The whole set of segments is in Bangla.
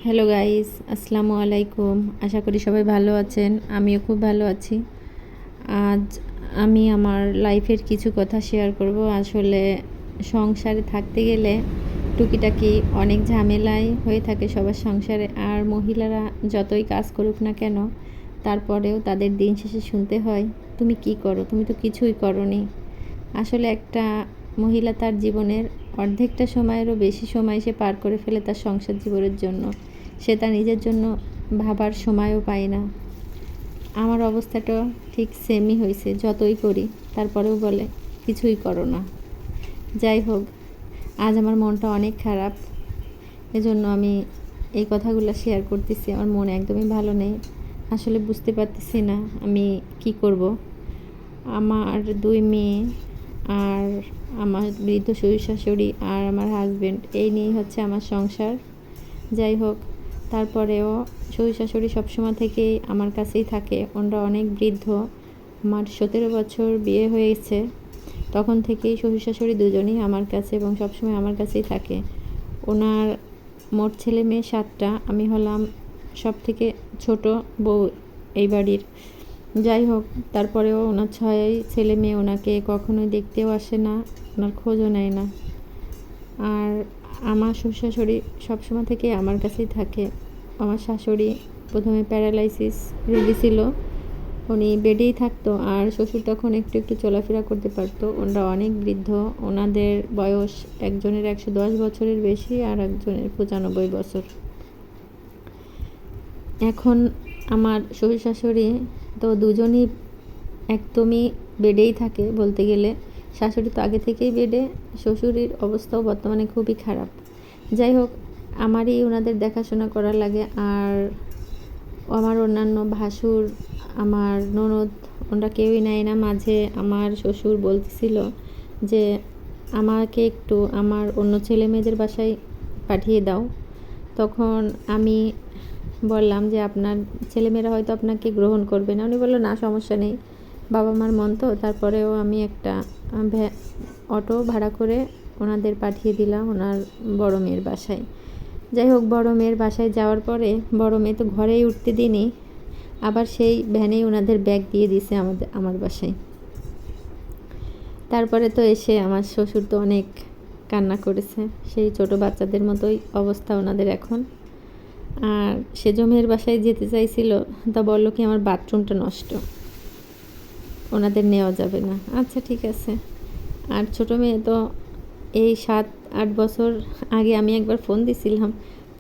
হ্যালো গাইস, আসসালামু আলাইকুম। আশা করি সবাই ভালো আছেন। আমিও খুব ভালো আছি। আজ আমি আমার লাইফের কিছু কথা শেয়ার করব। আসলে সংসারে থাকতে গেলে টুকিটাকি অনেক ঝামেলাই হয়ে থাকে সবার সংসারে। আর মহিলারা যতই কাজ করুক না কেন, তারপরেও তাদের দিন শেষে শুনতে হয়, তুমি কি করো, তুমি তো কিছুই করোনি। আসলে একটা মহিলা তার জীবনের অর্ধেকটা সময়েরও বেশি সময় সে পার করে ফেলে তার সংসার জীবনের জন্য। সে তার নিজের জন্য ভাবার সময়ও পায় না। আমার অবস্থাটা ঠিক সেমই হয়েছে। যতই করি তারপরেও বলে কিছুই করো না। যাই হোক, আজ আমার মনটা অনেক খারাপ, এজন্য আমি এই কথাগুলো শেয়ার করতেছি। আমার মন একদমই ভালো নেই। আসলে বুঝতে পারতেছি না আমি কি করব। আমার 2 মেয়ে আর আমার বৃদ্ধ শ্বশুর শাশুড়ি আর আমার হাজব্যান্ড, এই নিয়েই হচ্ছে আমার সংসার। যাই হোক, তারপরেও শ্বশুর শাশুড়ি সবসময় থেকেই আমার কাছেই থাকে। ওনারা অনেক বৃদ্ধ। আমার 17 বছর বিয়ে হয়েছে, তখন থেকেই শ্বশুর শাশুড়ি দুজনেই আমার কাছে এবং সবসময় আমার কাছেই থাকে। ওনার মোট ছেলে মেয়ে 7টা। আমি হলাম সব থেকে ছোট বউ এই বাড়ির। যাই হোক, তারপরেও ওনার 6 ছেলে মেয়ে ওনাকে কখনোই দেখতেও আসে না, ওনার খোঁজও নেয় না। আর আমার শ্বশুর শাশুড়ি সবসময় থেকে আমার কাছেই থাকে। আমার শাশুড়ি প্রথমে প্যারালাইসিস রোগী ছিল, উনি বেডেই থাকতো। আর শ্বশুর তখন একটু একটু চলাফেরা করতে পারতো। ওনারা অনেক বৃদ্ধ। ওনাদের বয়স একজনের 110 বছরের বেশি আর একজনের 95 বছর। এখন আমার শ্বশুর শাশুড়ি তো দুজনই একদমই বেডেই থাকে বলতে গেলে। শাশুড়ি তো আগে থেকেই বেডে, শ্বশুরের অবস্থাও বর্তমানে খুবই খারাপ। যাই হোক, আমারই ওনাদের দেখাশোনা করা লাগে। আর আমার অন্যান্য ভাসুর, আমার ননদ, ওনারা কেউই নেয় না। মাঝে আমার শ্বশুর বলতেছিল যে আমাকে একটু আমার অন্য ছেলে মেয়েদের বাসায় পাঠিয়ে দাও। তখন আমি বললাম যে আপনার ছেলেমেয়েরা হয়তো আপনাকে গ্রহণ করবে না। উনি বললো না, সমস্যা নেই, বাবা মার মন তো। তারপরেও আমি একটা অটো ভাড়া করে ওনাদের পাঠিয়ে দিলাম ওনার বড় মেয়ের বাসায়। যাই হোক, বড় মেয়ের বাসায় যাওয়ার পরে বড় মেয়ে তো ঘরেই উঠতে দিইনি, আবার সেই ভ্যানেই ওনাদের ব্যাগ দিয়ে দিয়েছে আমার বাসায়। তারপরে তো এসে আমার শ্বশুর তো অনেক কান্না করেছে, সেই ছোট বাচ্চাদের মতোই অবস্থা ওনাদের এখন। আর সেজ মেয়ের বাসায় যেতে চাইছিল, তা বললো কি আমার বাথরুমটা নষ্ট, ওনাদের নেওয়া যাবে না। আচ্ছা ঠিক আছে। আর ছোটো মেয়ে তো এই 7-8 বছর আগে আমি একবার ফোন দিছিলাম,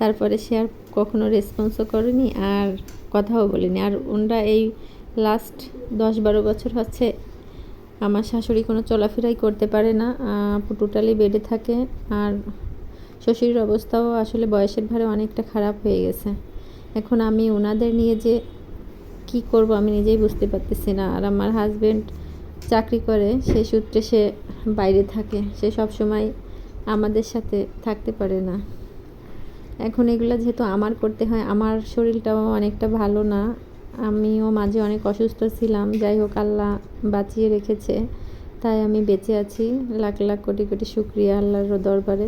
তারপরে সে আর কখনো রেসপন্সও করেনি আর কথাও বলেনি। আর ওনারা এই লাস্ট 10-12 বছর হচ্ছে আমার শাশুড়ি কোনো চলাফেরাই করতে পারে না, টোটালি বেডে থাকে। আর শ্বশুরের অবস্থাও আসলে বয়সের ভারে অনেকটা খারাপ হয়ে গেছে। এখন আমি ওনাদের নিয়ে যে কি করব আমি নিজেই বুঝতে পারতেছি না। আর আমার হাজব্যান্ড চাকরি করে, সেই সূত্রে সে বাইরে থাকে, সে সব সময় আমাদের সাথে থাকতে পারে না। এখন এগুলো যেহেতু আমার করতে হয়, আমার শরীরটাও অনেকটা ভালো না, আমিও মাঝে অনেক অসুস্থ ছিলাম। যাই হোক, আল্লাহ বাঁচিয়ে রেখেছে, তাই আমি বেঁচে আছি। লাখ লাখ কোটি কোটি শুকরিয়া আল্লাহর দরবারে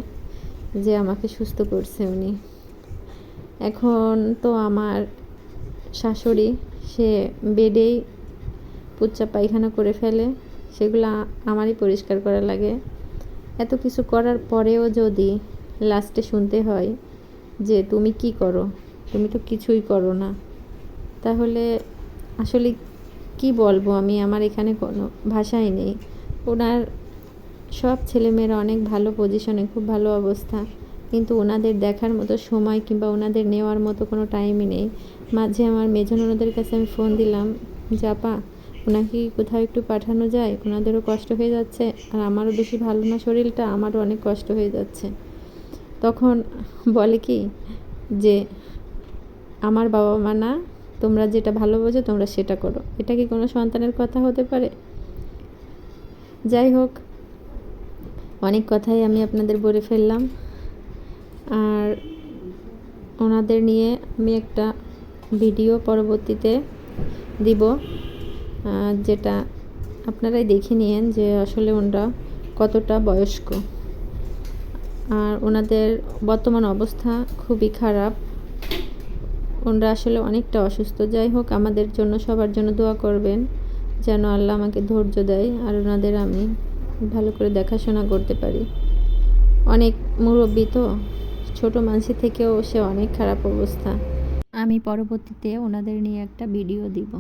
যে আমাকে সুস্থ করছে উনি। এখন তো আমার শাশুড়ি সে বেডেই পুচ্চা পায়খানা করে ফেলে, সেগুলো আমারই পরিষ্কার করা লাগে। এত কিছু করার পরেও যদি লাস্টে শুনতে হয় যে তুমি কি করো, তুমি তো কিছুই করো না, তাহলে আসলে কি বলবো আমি, আমার এখানে কোনো ভাষাই নেই। ওনার সব ছেলেমেয়েরা অনেক ভালো পজিশনে, খুব ভালো অবস্থা, কিন্তু ওনাদের দেখার মতো সময় কিংবা ওনাদের নেওয়ার মতো কোনো টাইমই নেই। মাঝে আমার মেজো ননদের কাছে আমি ফোন দিলাম যে আপা, ওনাকে কোথাও একটু পাঠানো যায়, ওনাদেরও কষ্ট হয়ে যাচ্ছে আর আমারও বেশি ভালো না শরীরটা, আমারও অনেক কষ্ট হয়ে যাচ্ছে। তখন বলে কি যে আমার বাবা মা না, তোমরা যেটা ভালো বোঝো তোমরা সেটা করো। এটা কি কোনো সন্তানের কথা হতে পারে? যাই হোক, অনেক কথাই আমি আপনাদের বলে ফেললাম। আর ওনাদের নিয়ে আমি একটা ভিডিও পরবর্তীতে দিব, যেটা আপনারাই দেখে নিয়েন যে আসলে ওনারা কতটা বয়স্ক। আর ওনাদের বর্তমান অবস্থা খুবই খারাপ। ওনারা আসলে অনেকটা অসুস্থ। যাই হোক, আমাদের জন্য সবার জন্য দোয়া করবেন যেন আল্লাহ আমাকে ধৈর্য দেয় আর ওনাদের আমি ভালো করে দেখাশোনা করতে পারি। অনেক মুরব্বি তো, ছোট মানুষের থেকেও সে অনেক খারাপ অবস্থা। আমি পরবর্তীতে ওনাদের নিয়ে একটা ভিডিও দিব।